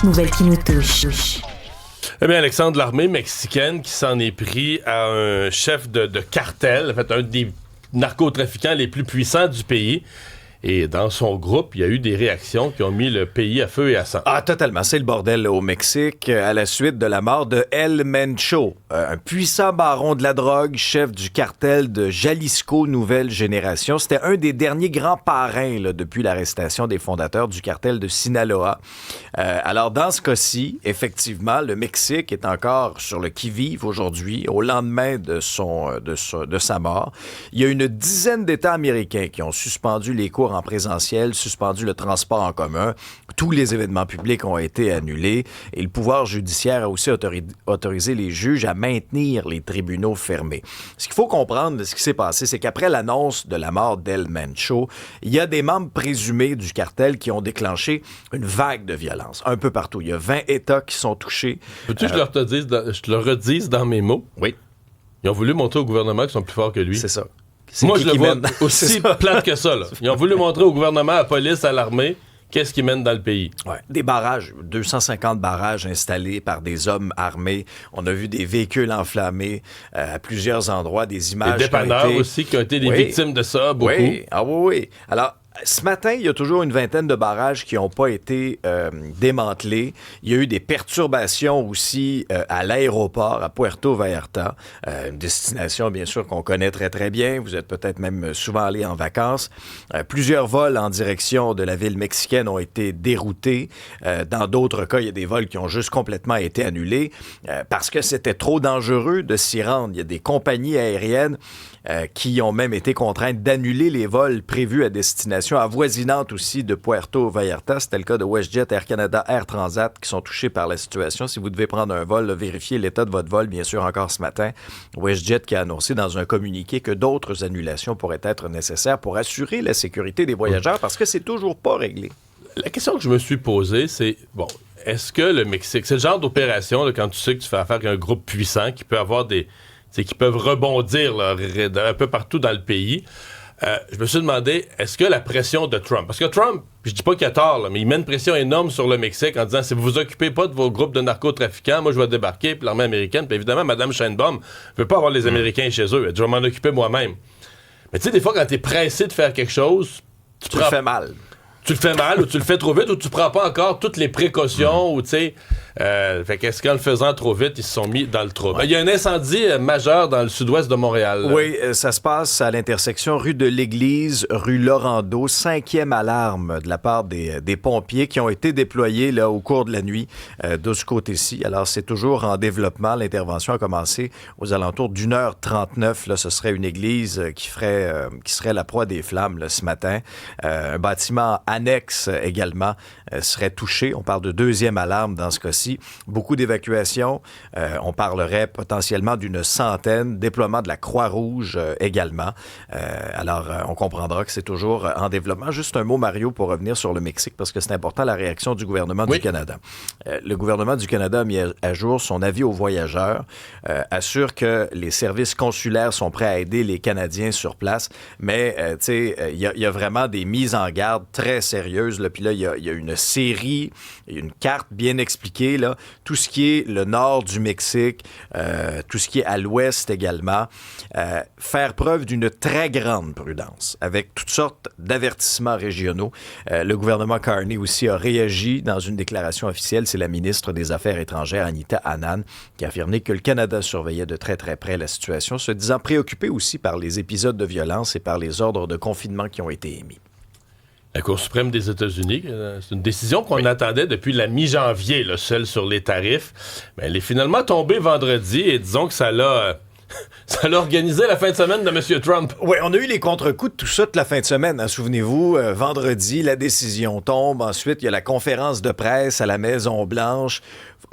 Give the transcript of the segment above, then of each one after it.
Nouvelles qui nous touchent. Eh bien, Alexandre, l'armée mexicaine qui s'en est pris à un chef de cartel, en fait, un des narcotrafiquants les plus puissants du pays. Et dans son groupe, il y a eu des réactions qui ont mis le pays à feu et à sang. Ah, totalement. C'est le bordel au Mexique à la suite de la mort de El Mencho, un puissant baron de la drogue, chef du cartel de Jalisco Nouvelle Génération. C'était un des derniers grands parrains là, depuis l'arrestation des fondateurs du cartel de Sinaloa. Alors, dans ce cas-ci, effectivement, le Mexique est encore sur le qui-vive aujourd'hui, au lendemain de sa mort. Il y a une dizaine d'États américains qui ont suspendu les cours en présentiel, suspendu le transport en commun. Tous les événements publics ont été annulés et le pouvoir judiciaire a aussi autorisé les juges à maintenir les tribunaux fermés. Ce qu'il faut comprendre de ce qui s'est passé, c'est qu'après l'annonce de la mort d'El Mencho, il y a des membres présumés du cartel qui ont déclenché une vague de violence un peu partout. Il y a 20 États qui sont touchés. Peux-tu que je te le redise dans mes mots? Oui. Ils ont voulu montrer au gouvernement qu'ils sont plus forts que lui. C'est ça. Moi, je le vois aussi plate que ça. Là. Ils ont voulu montrer au gouvernement, à la police, à l'armée, qu'est-ce qu'ils mènent dans le pays. Ouais. Des barrages, 250 barrages installés par des hommes armés. On a vu des véhicules enflammés à plusieurs endroits, des images. Des dépanneurs aussi qui ont été des victimes de ça, beaucoup. Oui, oui. Alors, ce matin, il y a toujours une vingtaine de barrages qui n'ont pas été démantelés. Il y a eu des perturbations aussi à l'aéroport, à Puerto Vallarta, une destination, bien sûr, qu'on connaît très, très bien. Vous êtes peut-être même souvent allé en vacances. Plusieurs vols en direction de la ville mexicaine ont été déroutés. Dans d'autres cas, il y a des vols qui ont juste complètement été annulés parce que c'était trop dangereux de s'y rendre. Il y a des compagnies aériennes qui ont même été contraintes d'annuler les vols prévus à destination avoisinante aussi de Puerto Vallarta. C'était le cas de WestJet, Air Canada, Air Transat qui sont touchés par la situation. Si vous devez prendre un vol, vérifiez l'état de votre vol, bien sûr, encore ce matin. WestJet qui a annoncé dans un communiqué que d'autres annulations pourraient être nécessaires pour assurer la sécurité des voyageurs parce que c'est toujours pas réglé. La question que je me suis posée, c'est, est-ce que le Mexique, c'est le genre d'opération, là, quand tu sais que tu fais affaire avec un groupe puissant qui peut avoir qui peuvent rebondir là, un peu partout dans le pays. Je me suis demandé, est-ce que la pression de Trump... Parce que Trump, je dis pas qu'il a tort, là, mais il met une pression énorme sur le Mexique en disant, si vous vous occupez pas de vos groupes de narcotrafiquants, moi je vais débarquer, puis l'armée américaine, puis évidemment, Mme Sheinbaum veut pas avoir les Américains chez eux. Elle dit, je vais m'en occuper moi-même. Mais tu sais, des fois, quand t'es pressé de faire quelque chose... Tu le fais mal. Tu le fais mal, ou tu le fais trop vite, ou tu prends pas encore toutes les précautions, ou tu sais... fait qu'est-ce qu'en le faisant trop vite, ils se sont mis dans le trouble. Ouais. Il y a un incendie majeur dans le sud-ouest de Montréal. Oui, ça se passe à l'intersection rue de l'Église, rue Laurando. 5e alarme de la part des pompiers qui ont été déployés là, au cours de la nuit de ce côté-ci. Alors, c'est toujours en développement. L'intervention a commencé aux alentours d'1h39. Là, ce serait une église qui serait la proie des flammes là, ce matin. Un bâtiment annexe également serait touché. On parle de 2e alarme dans ce cas-ci. Beaucoup d'évacuations. On parlerait potentiellement d'une centaine. Déploiement de la Croix-Rouge également. Alors, on comprendra que c'est toujours en développement. Juste un mot, Mario, pour revenir sur le Mexique, parce que c'est important, la réaction du gouvernement du Canada. Le gouvernement du Canada a mis à jour son avis aux voyageurs, assure que les services consulaires sont prêts à aider les Canadiens sur place, mais, tu sais, il y a vraiment des mises en garde très sérieuses. Là. Puis là, il y a une série, une carte bien expliquée, là, tout ce qui est le nord du Mexique, tout ce qui est à l'ouest également, faire preuve d'une très grande prudence avec toutes sortes d'avertissements régionaux. Le gouvernement Carney aussi a réagi dans une déclaration officielle. C'est la ministre des Affaires étrangères, Anita Anand, qui a affirmé que le Canada surveillait de très très près la situation, se disant préoccupé aussi par les épisodes de violence et par les ordres de confinement qui ont été émis. La Cour suprême des États-Unis, c'est une décision qu'on attendait depuis la mi-janvier, là, celle sur les tarifs. Mais elle est finalement tombée vendredi et disons que ça l'a organisé la fin de semaine de M. Trump. Oui, on a eu les contre-coups de tout ça toute la fin de semaine. Hein. Souvenez-vous, vendredi, la décision tombe. Ensuite, il y a la conférence de presse à la Maison-Blanche.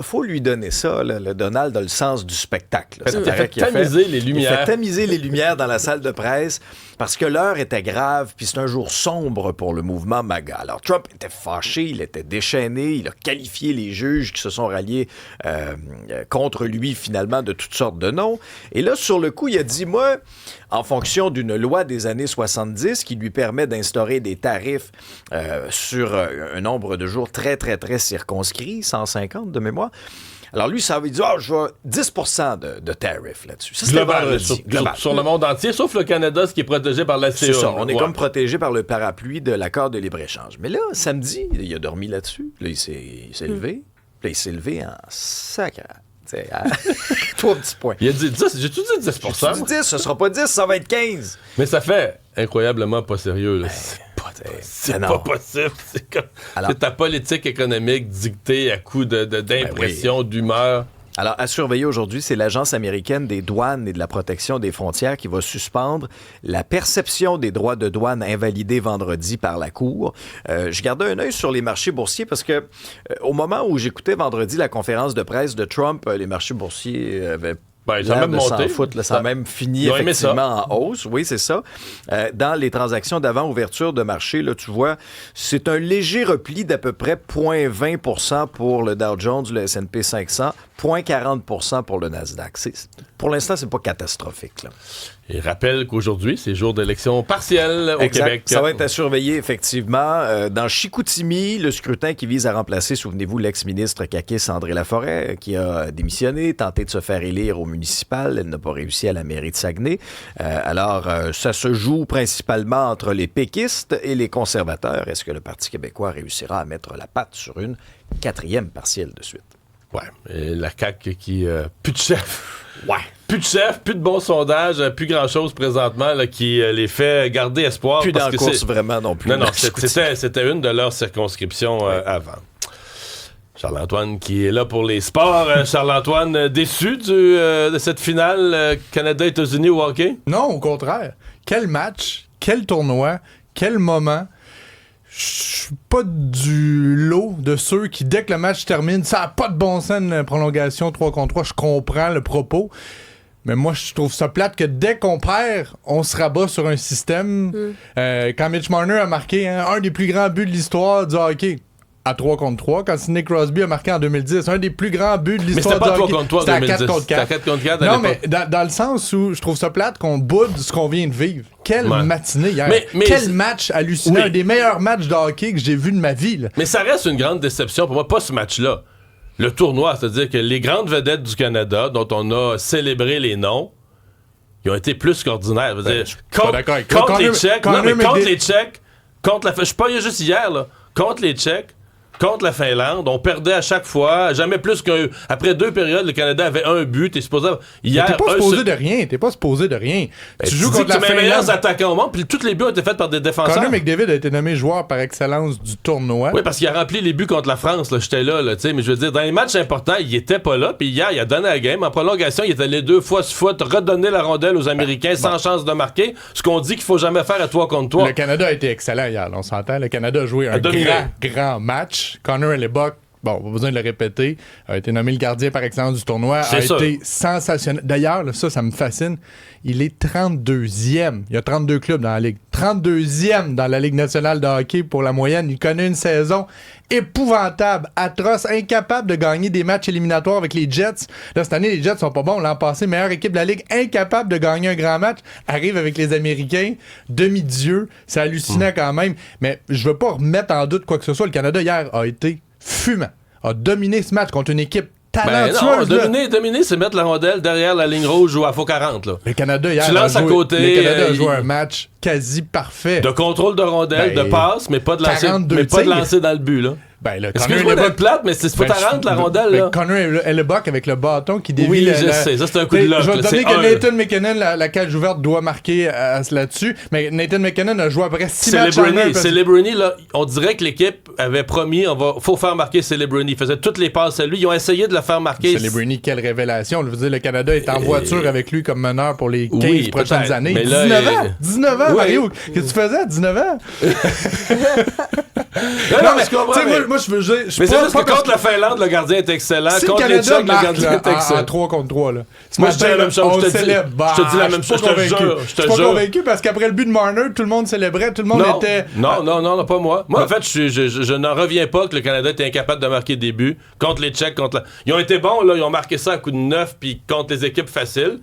Faut lui donner ça, là. Le Donald a le sens du spectacle. Il a fait tamiser les lumières. Il a fait tamiser les lumières dans la salle de presse parce que l'heure était grave, puis c'est un jour sombre pour le mouvement MAGA. Alors, Trump était fâché, il était déchaîné, il a qualifié les juges qui se sont ralliés contre lui, finalement, de toutes sortes de noms. Et là, sur le coup, il a dit, moi, en fonction d'une loi des années 70 qui lui permet d'instaurer des tarifs sur un nombre de jours très, très, très circonscrit, 150 de mémoire. Alors lui, ça veut dire, je veux 10 de tarifs là-dessus. Ça, c'était vendredi. Sur le monde entier, sauf le Canada, ce qui est protégé par la CA. C'est ça, on est comme protégé par le parapluie de l'accord de libre-échange. Mais là, samedi, il a dormi là-dessus. Là, il s'est levé. Puis là, il s'est levé en sacre. Trois petits points. Il a dit 10, j'ai tout dit 10 J'ai dit 10, ce sera pas 10, ça va être 15. Mais ça fait incroyablement pas sérieux. Là. C'est pas possible. C'est comme c'est ta politique économique dictée à coup d'impression, d'humeur. Alors, à surveiller aujourd'hui, c'est l'Agence américaine des douanes et de la protection des frontières qui va suspendre la perception des droits de douane invalidés vendredi par la Cour. Je gardais un œil sur les marchés boursiers parce que au moment où j'écoutais vendredi la conférence de presse de Trump, les marchés boursiers avaient ça a même monté. Ça a même fini effectivement en hausse. Oui, c'est ça. Dans les transactions d'avant-ouverture de marché, là, tu vois, c'est un léger repli d'à peu près 0,20 pour le Dow Jones, le S&P 500, 0,40 pour le Nasdaq. Pour l'instant, c'est pas catastrophique. Là. Et rappelle qu'aujourd'hui, c'est jour d'élection partielle au Québec. Ça va être à surveiller, effectivement. Dans Chicoutimi, le scrutin qui vise à remplacer, souvenez-vous, l'ex-ministre caquiste André Laforêt, qui a démissionné, tenté de se faire élire au municipal. Elle n'a pas réussi à la mairie de Saguenay. Alors, ça se joue principalement entre les péquistes et les conservateurs. Est-ce que le Parti québécois réussira à mettre la patte sur une 4e partielle de suite? Ouais, et la CAQ qui... plus de chef. Ouais. Plus de chef, plus de bons sondages, plus grand-chose présentement là, qui les fait garder espoir. Plus dans la course vraiment non plus. Non, c'était une de leurs circonscriptions avant. Charles-Antoine qui est là pour les sports. Charles-Antoine, déçu de cette finale Canada-États-Unis au hockey? Non, au contraire. Quel match, quel tournoi, quel moment. Je suis pas du lot de ceux qui, dès que le match termine, ça n'a pas de bon sens une prolongation 3 contre 3. Je comprends le propos. Mais moi, je trouve ça plate que dès qu'on perd, on se rabat sur un système. Quand Mitch Marner a marqué un des plus grands buts de l'histoire du hockey, à 3 contre 3, quand Sidney Crosby a marqué en 2010, un des plus grands buts de l'histoire du hockey. Mais c'était pas 3 contre 3 en 2010. C'était à 4 contre 4. C'était à 4 contre 4 à non, l'époque. mais dans le sens où je trouve ça plate qu'on boude ce qu'on vient de vivre. Quelle matinée hier. Mais quel match hallucinant. Un des meilleurs matchs de hockey que j'ai vu de ma vie. Là. Mais ça reste une grande déception pour moi, pas ce match-là. Le tournoi, c'est-à-dire que les grandes vedettes du Canada, dont on a célébré les noms, ils ont été plus qu'ordinaires. Contre les Tchèques, je suis pas juste hier, là, contre les Tchèques, contre la Finlande, on perdait à chaque fois, jamais plus qu'après 2 périodes, le Canada avait un but. T'es supposé hier, t'es pas supposé de rien. T'es pas supposé de rien. Ben, tu joues contre la Finlande. Meilleurs attaquants au monde, puis tous les buts ont été faits par des défenseurs. Connor McDavid a été nommé joueur par excellence du tournoi. Oui, parce qu'il a rempli les buts contre la France. Là, j'étais là, tu sais, mais je veux dire, dans les matchs importants, il était pas là. Puis hier, il a donné la game. En prolongation, il est allé 2 fois se foutre, redonner la rondelle aux Américains sans chance de marquer. Ce qu'on dit qu'il faut jamais faire à 3 contre 3. Le Canada a été excellent hier. On s'entend. Le Canada a joué un grand match. Connor Hellebuyck, bon, pas besoin de le répéter, a été nommé le gardien par excellence du tournoi, été sensationnel. D'ailleurs, là, ça me fascine. Il est 32e. Il y a 32 clubs dans la Ligue. 32e dans la Ligue nationale de hockey pour la moyenne. Il connaît une saison épouvantable, atroce, incapable de gagner des matchs éliminatoires avec les Jets. Là, cette année, les Jets sont pas bons. L'an passé, meilleure équipe de la Ligue, incapable de gagner un grand match. Arrive avec les Américains, demi-dieu. C'est hallucinant quand même. Mais je veux pas remettre en doute quoi que ce soit. Le Canada, hier, a été fumant. A dominé ce match contre une équipe talentueuse. Dominer, c'est mettre la rondelle derrière la ligne rouge ou à faux 40. Là. Le Canada, hier, tu lances à côté. Le Canada a joué un match quasi parfait. De contrôle de rondelle, de passe, mais pas de lancer dans le but. Là. Ben là, excuse-moi d'être plate, mais c'est pas ta rente, la rondelle. Là. Connor Hellebuyck avec le bâton qui dévie. Oui, je sais. Ça, c'est un coup de lock. Je vais te donner que Nathan McKinnon, la cage ouverte, doit marquer là-dessus. Mais Nathan McKinnon a joué après 6 matchs en main. Celebrity, là, on dirait que l'équipe avait promis, faut faire marquer Celebrity. Il faisait toutes les passes à lui. Ils ont essayé de le faire marquer. Celebrity, quelle révélation. Je veux dire, le Canada est en voiture avec lui comme meneur pour les 15 prochaines années. Mais 19 ans, Mario. Qu'est-ce que tu faisais à 19 ans? Non, mais moi, je veux dire. Mais c'est juste que contre la Finlande, le gardien est excellent. Si contre les Tchèques, le gardien est excellent. En 3 contre 3, là. Moi, je dis la même chose. Je te dis la même chose. Je suis pas convaincu parce qu'après le but de Marner, tout le monde célébrait, tout le monde était. Non, pas moi. Moi, en fait, je n'en reviens pas que le Canada était incapable de marquer des buts contre les Tchèques. Ils ont été bons, là. Ils ont marqué ça à coup de 9 puis contre les équipes faciles.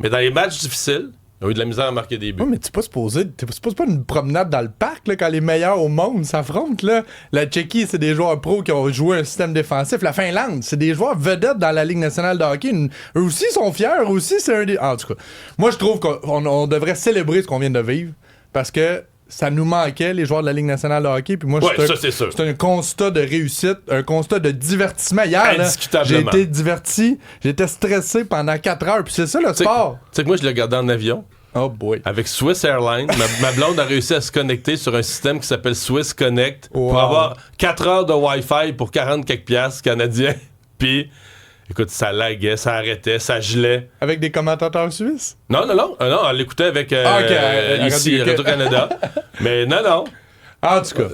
Mais dans les matchs difficiles, ils ont eu de la misère à marquer des buts. Oui, mais tu pas pas une promenade dans le parc là, quand les meilleurs au monde s'affrontent. Là. La Tchéquie, c'est des joueurs pros qui ont joué un système défensif. La Finlande, c'est des joueurs vedettes dans la Ligue nationale de hockey. Eux aussi sont fiers. Eux aussi, c'est un des... En tout cas, moi, je trouve qu'on devrait célébrer ce qu'on vient de vivre parce que ça nous manquait, les joueurs de la Ligue nationale de hockey. Puis moi, c'est un constat de réussite, un constat de divertissement. Hier, là, j'ai été diverti, j'étais stressé pendant 4 heures. Puis c'est ça, le sport. Tu sais que moi, je l'ai regardé en avion. Oh boy. Avec Swiss Airlines, ma blonde a réussi à se connecter sur un système qui s'appelle Swiss Connect pour avoir 4 heures de Wi-Fi pour 40 quelques piastres canadiens. Puis... Écoute, ça laguait, ça arrêtait, ça gelait. Avec des commentateurs suisses? Non, on l'écoutait avec ici, Radio-Canada. Mais non. En tout cas,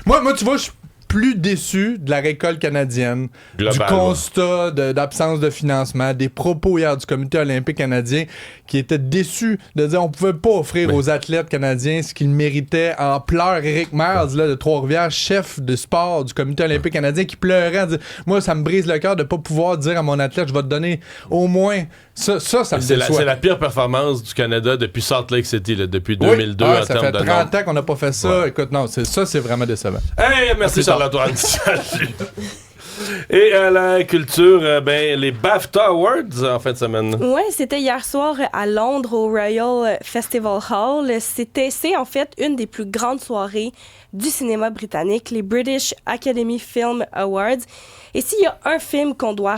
moi, tu vois, je suis plus déçu de la récolte canadienne, du constat d'absence de financement, des propos hier du comité olympique canadien qui était déçu de dire on pouvait pas offrir aux athlètes canadiens ce qu'ils méritaient. En pleurs, Éric Merz de Trois-Rivières, chef de sport du comité olympique canadien, qui pleurait en disant moi, ça me brise le cœur de pas pouvoir dire à mon athlète je vais te donner au moins ça me déçoit. C'est la pire performance du Canada depuis Salt Lake City, là, depuis 2002 en ça termes fait de 30 ans qu'on n'a pas fait ça. Ouais. Écoute, non, c'est vraiment décevant. Hey, merci Charles-Antoine. Salut. Et à la culture, les BAFTA Awards en fin de semaine. Oui, c'était hier soir à Londres au Royal Festival Hall. C'est en fait une des plus grandes soirées du cinéma britannique, les British Academy Film Awards. Et s'il y a un film qui doit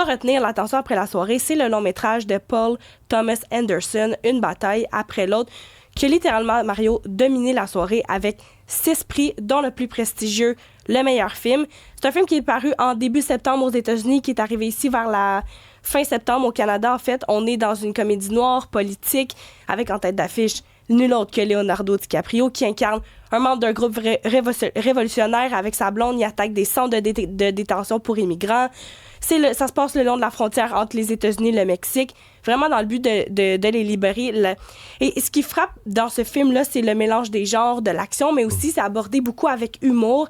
retenir l'attention après la soirée, c'est le long-métrage de Paul Thomas Anderson, Une bataille après l'autre, qui a littéralement, Mario, dominé la soirée avec 6 prix, dont le plus prestigieux, le meilleur film. C'est un film qui est paru en début septembre aux États-Unis, qui est arrivé ici vers la fin septembre au Canada. En fait, on est dans une comédie noire, politique, avec en tête d'affiche nul autre que Leonardo DiCaprio, qui incarne un membre d'un groupe révolutionnaire avec sa blonde. Il attaque des centres de détention pour immigrants. Ça se passe le long de la frontière entre les États-Unis et le Mexique, vraiment dans le but de les libérer. Et ce qui frappe dans ce film-là, c'est le mélange des genres, de l'action, mais aussi c'est abordé beaucoup avec humour.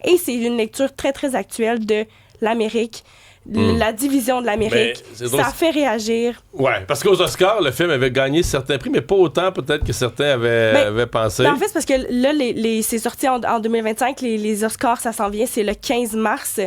Et c'est une lecture très, très actuelle de l'Amérique, la division de l'Amérique. Ça fait réagir. Ouais, parce qu'aux Oscars, le film avait gagné certains prix, mais pas autant peut-être que certains avaient pensé. En fait, c'est parce que là, c'est sorti en 2025, les Oscars, ça s'en vient, c'est le 15 mars.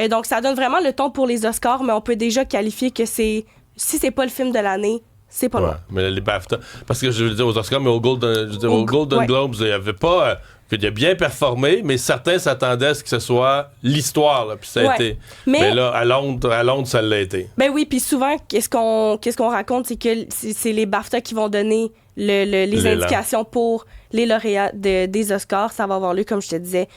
Donc, ça donne vraiment le ton pour les Oscars, mais on peut déjà qualifier que si c'est pas le film de l'année, c'est pas loin. Mais les BAFTA, parce que je veux dire aux Oscars, mais au Golden Globes, il n'y avait pas... qu'il a bien performé, mais certains s'attendaient à ce que ce soit l'histoire, là, puis ça a été. Mais là, à Londres, ça l'a été. Ben oui, puis souvent, qu'est-ce qu'on raconte, c'est que c'est les BAFTA qui vont donner les indications pour les lauréats des Oscars. Ça va avoir lieu, comme je te disais,